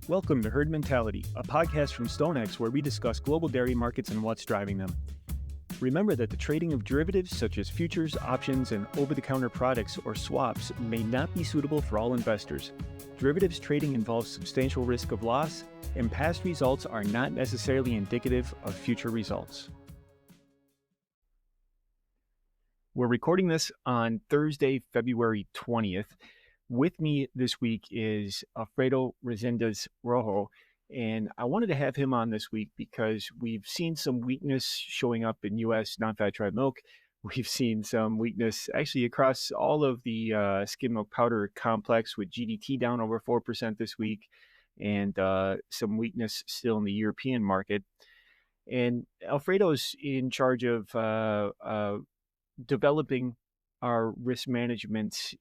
Welcome to Herd Mentality, a podcast from StoneX where we discuss global dairy markets and what's driving them. Remember that the trading of derivatives such as futures, options, and over-the-counter products or swaps may not be suitable for all investors. Derivatives trading involves substantial risk of loss, and past results are not necessarily indicative of future results. We're recording this on Thursday, February 20th. With me this week is Alfredo Resendiz Rojo, and I wanted to have him on this week because we've seen some weakness showing up in U.S. non-fat dry milk. We've seen some weakness actually across all of the skim milk powder complex, with GDT down over 4% this week, and some weakness still in the European market. And Alfredo's in charge of developing our risk management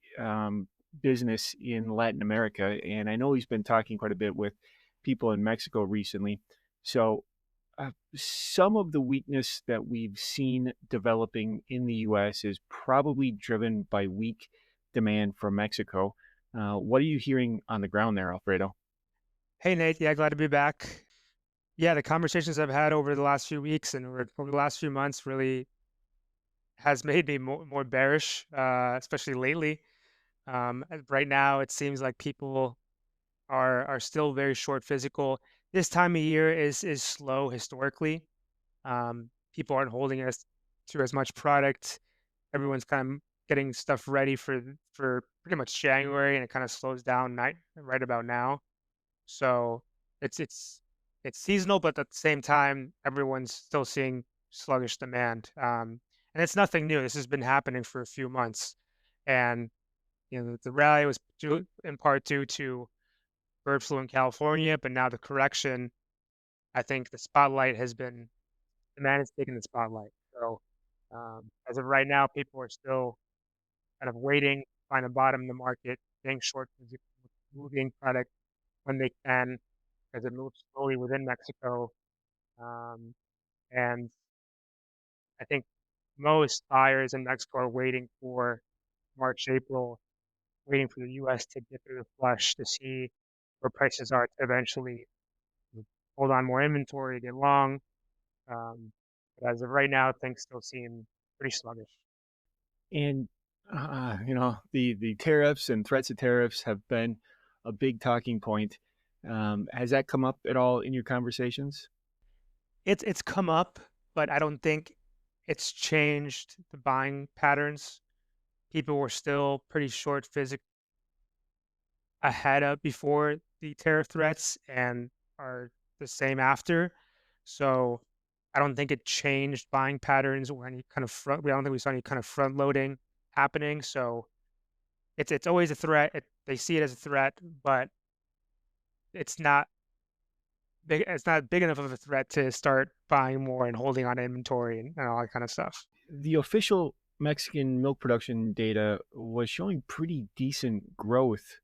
business in Latin America, and I know he's been talking quite a bit with people in Mexico recently. So some of the weakness that we've seen developing in the U.S. is probably driven by weak demand from Mexico. What are you hearing on the ground there, Alfredo? Hey, Nate. Yeah, glad to be back. Yeah, the conversations I've had over the last few weeks and over the last few months really has made me more bearish, especially lately. Right now, it seems like people are still very short physical. This time of year is slow historically. People aren't holding us to as much product. Everyone's kind of getting stuff ready for pretty much January, and it kind of slows down right about now. So it's it's seasonal, but at the same time, everyone's still seeing sluggish demand. And it's nothing new. This has been happening for a few months, and the rally was in part due to bird flu in California, but now the correction, I think demand has taken the spotlight. So as of right now, people are still kind of waiting, trying to bottom the market, staying short, moving product when they can, as it moves slowly within Mexico. Um, and I think most buyers in Mexico are waiting for March, April, waiting for the U.S. to get through the flush to see where prices are to eventually hold on more inventory, get long. Um, but as of right now, things still seem pretty sluggish. And the tariffs and threats of tariffs have been a big talking point. Has that come up at all in your conversations? It's come up, but I don't think it's changed the buying patterns. People were still pretty short ahead of before the tariff threats and are the same after. So I don't think it changed buying patterns or any kind of I don't think we saw any kind of front loading happening. So it's always a threat. They see it as a threat, but it's not big. It's not big enough of a threat to start buying more and holding on inventory and all that kind of stuff. The official Mexican milk production data was showing pretty decent growth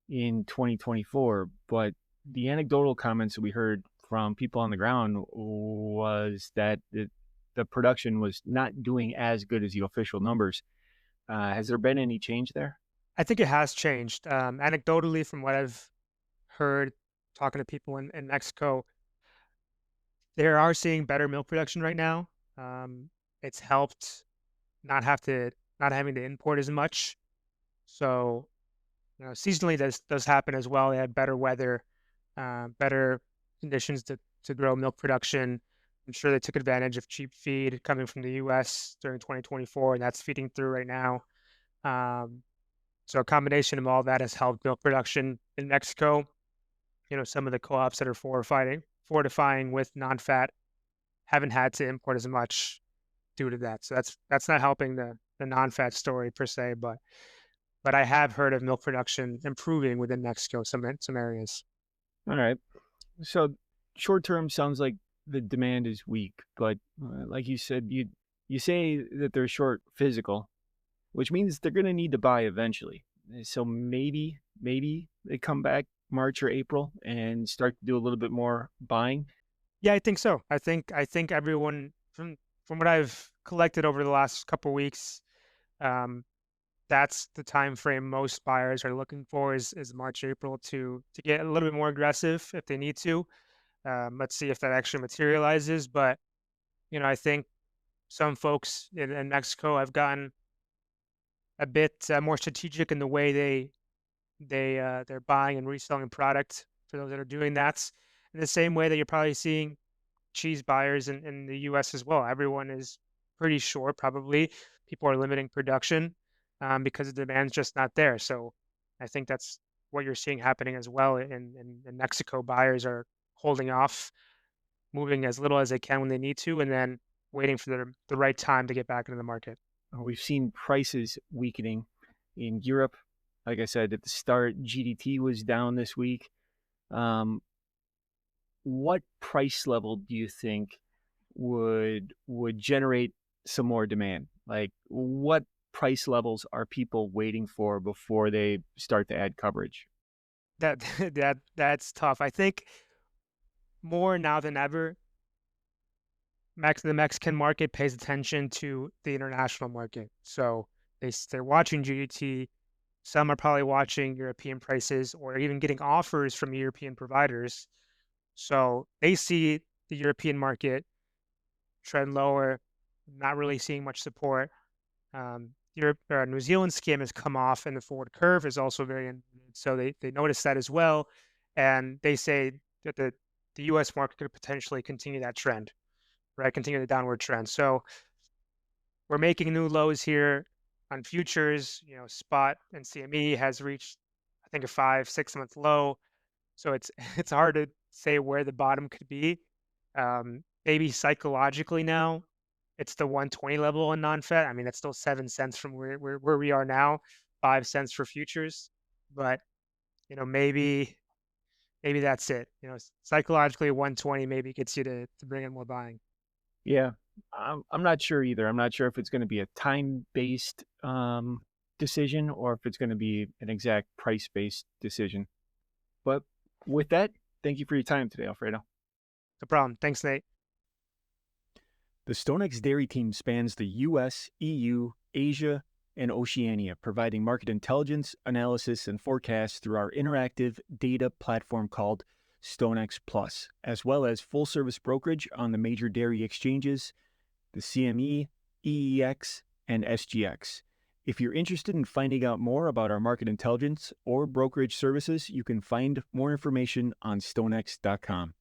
in 2024, but the anecdotal comments that we heard from people on the ground was that the production was not doing as good as the official numbers. Has there been any change there? I think it has changed. Anecdotally, from what I've heard talking to people in Mexico, they are seeing better milk production right now. It's helped not having to import as much. So, seasonally does happen as well. They had better weather, better conditions to grow milk production. I'm sure they took advantage of cheap feed coming from the U.S. during 2024, and that's feeding through right now. So a combination of all that has helped milk production in Mexico. Some of the co-ops that are fortifying with non-fat haven't had to import as much due to that. So that's not helping the non-fat story per se, but I have heard of milk production improving within Mexico, some areas. All right. So short term sounds like the demand is weak, but like you said, you say that they're short physical, which means they're going to need to buy eventually. So maybe they come back March or April and start to do a little bit more buying. Yeah, I think so. I think everyone from what I've collected over the last couple of weeks, um, That's the time frame most buyers are looking for is March, April to get a little bit more aggressive if they need to. Let's see if that actually materializes. But I think some folks in Mexico have gotten a bit more strategic in the way they're buying and reselling product for those that are doing that. In the same way that you're probably seeing cheese buyers in the US as well. Everyone is pretty sure probably people are limiting production because the demand's just not there. So I think that's what you're seeing happening as well in Mexico. Buyers are holding off, moving as little as they can when they need to, and then waiting for the right time to get back into the market. We've seen prices weakening in Europe. Like I said at the start, GDT was down this week. Um, what price level do you think would generate some more demand? Like, what price levels are people waiting for before they start to add coverage? That that's tough. I think more now than ever, the Mexican market pays attention to the international market. So they're watching GDT. Some are probably watching European prices or even getting offers from European providers. So they see the European market trend lower, not really seeing much support. Europe or New Zealand skim has come off, and the forward curve is also very inverted. So they notice that as well, and they say that the U.S. market could potentially continue that trend, right? Continue the downward trend. So we're making new lows here on futures. Spot and CME has reached, I think, a 5-6 month low. So it's it's hard to say where the bottom could be. Maybe psychologically now, it's the 120 level in non-Fed. I mean, that's still 7 cents from where we are now, 5 cents for futures. But maybe that's it. Psychologically, 120 maybe gets you to bring in more buying. Yeah, I'm not sure either. I'm not sure if it's going to be a time-based decision or if it's going to be an exact price-based decision. But with that, thank you for your time today, Alfredo. No problem. Thanks, Nate. The StoneX Dairy team spans the US, EU, Asia, and Oceania, providing market intelligence, analysis, and forecasts through our interactive data platform called StoneX Plus, as well as full-service brokerage on the major dairy exchanges, the CME, EEX, and SGX. If you're interested in finding out more about our market intelligence or brokerage services, you can find more information on stonex.com.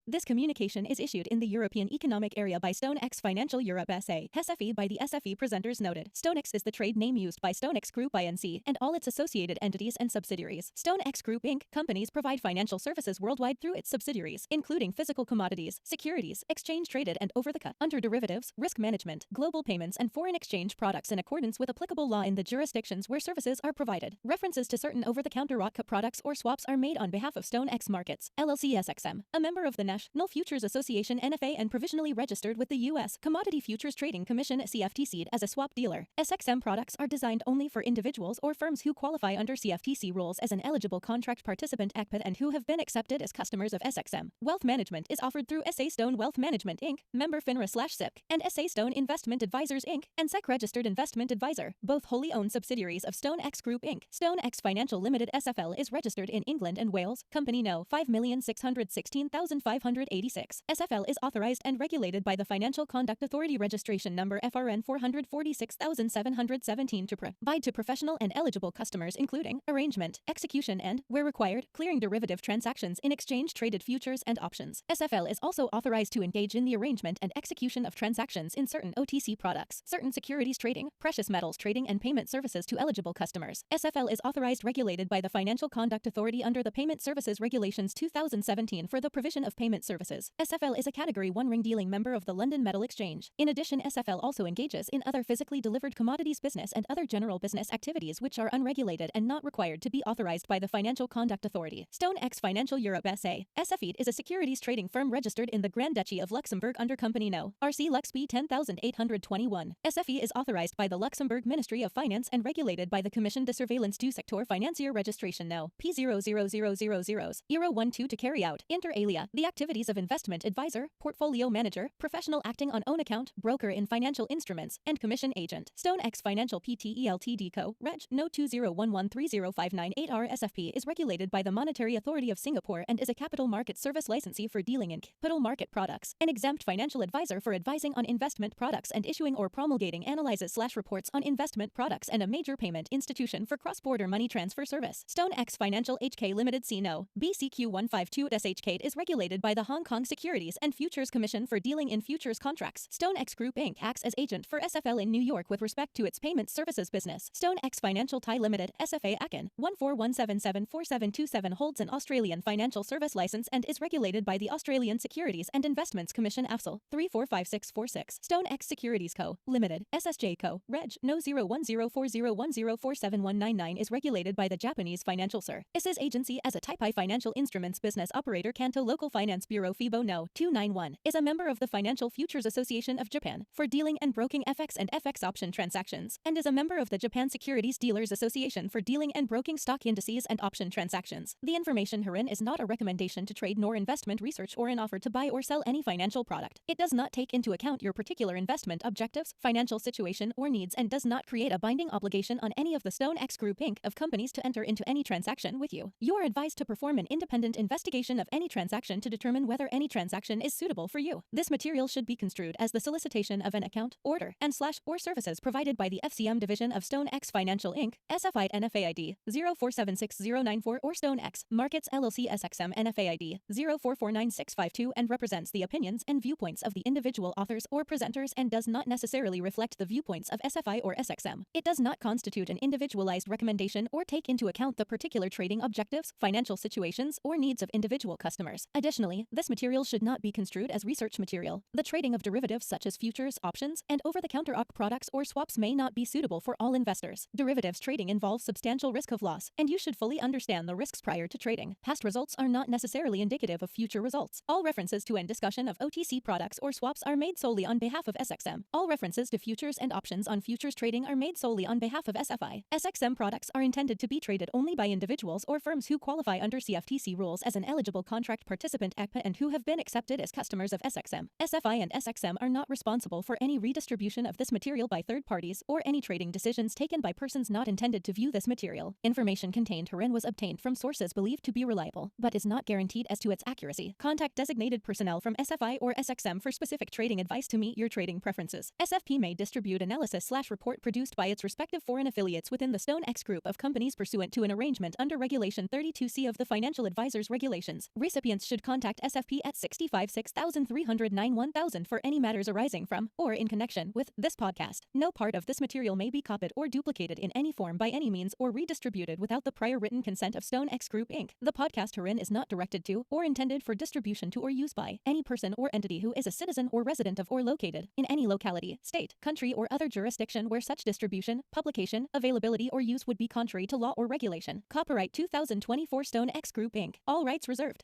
This communication is issued in the European Economic Area by StoneX Financial Europe SA, SFE by the SFE presenters noted. StoneX is the trade name used by StoneX Group Inc. and all its associated entities and subsidiaries. StoneX Group Inc. companies provide financial services worldwide through its subsidiaries, including physical commodities, securities, exchange-traded and over-the-counter, under derivatives, risk management, global payments, and foreign exchange products in accordance with applicable law in the jurisdictions where services are provided. References to certain over-the-counter products or swaps are made on behalf of StoneX Markets, LLC SXM, a member of the National Futures Association NFA and provisionally registered with the U.S. Commodity Futures Trading Commission CFTC as a swap dealer. SXM products are designed only for individuals or firms who qualify under CFTC rules as an eligible contract participant ACPAT and who have been accepted as customers of SXM. Wealth management is offered through SA Stone Wealth Management Inc., member FINRA/SIPC, and SA Stone Investment Advisors Inc., and SEC Registered Investment Advisor, both wholly owned subsidiaries of StoneX Group Inc. StoneX Financial Limited SFL is registered in England and Wales, Company No. 5,616,586. SFL is authorized and regulated by the Financial Conduct Authority registration number FRN 446,717 to provide to professional and eligible customers including arrangement, execution and, where required, clearing derivative transactions in exchange-traded futures and options. SFL is also authorized to engage in the arrangement and execution of transactions in certain OTC products, certain securities trading, precious metals trading and payment services to eligible customers. SFL is authorized regulated by the Financial Conduct Authority under the Payment Services Regulations 2017 for the provision of payment services. SFL is a Category 1 ring dealing member of the London Metal Exchange. In addition, SFL also engages in other physically delivered commodities business and other general business activities which are unregulated and not required to be authorized by the Financial Conduct Authority. StoneX Financial Europe SA, SFE is a securities trading firm registered in the Grand Duchy of Luxembourg under Company No. RC Lux B 10821. SFE is authorized by the Luxembourg Ministry of Finance and regulated by the Commission de Surveillance du Secteur Financier registration No. P0000000 012 to carry out, inter alia, the activity activities of investment advisor, portfolio manager, professional acting on own account, broker in financial instruments, and commission agent. StoneX Financial Pte Ltd Co. Reg. No. 20113059 SFP is regulated by the Monetary Authority of Singapore and is a capital market service licensee for dealing in capital market products. An exempt financial advisor for advising on investment products and issuing or promulgating analyses/reports on investment products, and a major payment institution for cross-border money transfer service. StoneX Financial HK Limited C. No. BCQ 152 SHK is regulated by the Hong Kong Securities and Futures Commission for dealing in futures contracts. StoneX Group Inc. acts as agent for SFL in New York with respect to its payment services business. StoneX Financial Thai Limited SFA Akin 141774727 holds an Australian financial service license and is regulated by the Australian Securities and Investments Commission AFSL 345646. StoneX Securities Co. Limited SSJ Co. Reg. No. 010401047199 is regulated by the Japanese Financial Sir. ISIS Agency as a Type I Financial Instruments Business Operator. Kanto Local Finance Bureau FIBO No. 291 is a member of the Financial Futures Association of Japan for dealing and broking FX and FX option transactions, and is a member of the Japan Securities Dealers Association for dealing and broking stock indices and option transactions. The information herein is not a recommendation to trade nor investment research or an offer to buy or sell any financial product. It does not take into account your particular investment objectives, financial situation, or needs, and does not create a binding obligation on any of the StoneX Group Inc. of companies to enter into any transaction with you. You are advised to perform an independent investigation of any transaction to determine whether any transaction is suitable for you. This material should be construed as the solicitation of an account, order, and/or services provided by the FCM division of StoneX Financial Inc., SFI NFAID 0476094, or StoneX Markets LLC SXM NFAID 0449652, and represents the opinions and viewpoints of the individual authors or presenters and does not necessarily reflect the viewpoints of SFI or SXM. It does not constitute an individualized recommendation or take into account the particular trading objectives, financial situations, or needs of individual customers. Additionally, this material should not be construed as research material. The trading of derivatives such as futures, options, and over-the-counter OC products or swaps may not be suitable for all investors. Derivatives trading involves substantial risk of loss, and you should fully understand the risks prior to trading. Past results are not necessarily indicative of future results. All references to and discussion of OTC products or swaps are made solely on behalf of SXM. All references to futures and options on futures trading are made solely on behalf of SFI. SXM products are intended to be traded only by individuals or firms who qualify under CFTC rules as an eligible contract participant ECPA and who have been accepted as customers of SXM. SFI and SXM are not responsible for any redistribution of this material by third parties or any trading decisions taken by persons not intended to view this material. Information contained herein was obtained from sources believed to be reliable, but is not guaranteed as to its accuracy. Contact designated personnel from SFI or SXM for specific trading advice to meet your trading preferences. SFP may distribute analysis/report produced by its respective foreign affiliates within the StoneX Group of companies pursuant to an arrangement under Regulation 32C of the Financial Advisors Regulations. Recipients should contact SFP at 656-309-1000 for any matters arising from or in connection with this podcast. No part of this material may be copied or duplicated in any form by any means or redistributed without the prior written consent of StoneX Group Inc. The podcast herein is not directed to or intended for distribution to or use by any person or entity who is a citizen or resident of or located in any locality, state, country, or other jurisdiction where such distribution, publication, availability, or use would be contrary to law or regulation. Copyright 2024 StoneX Group Inc. All rights reserved.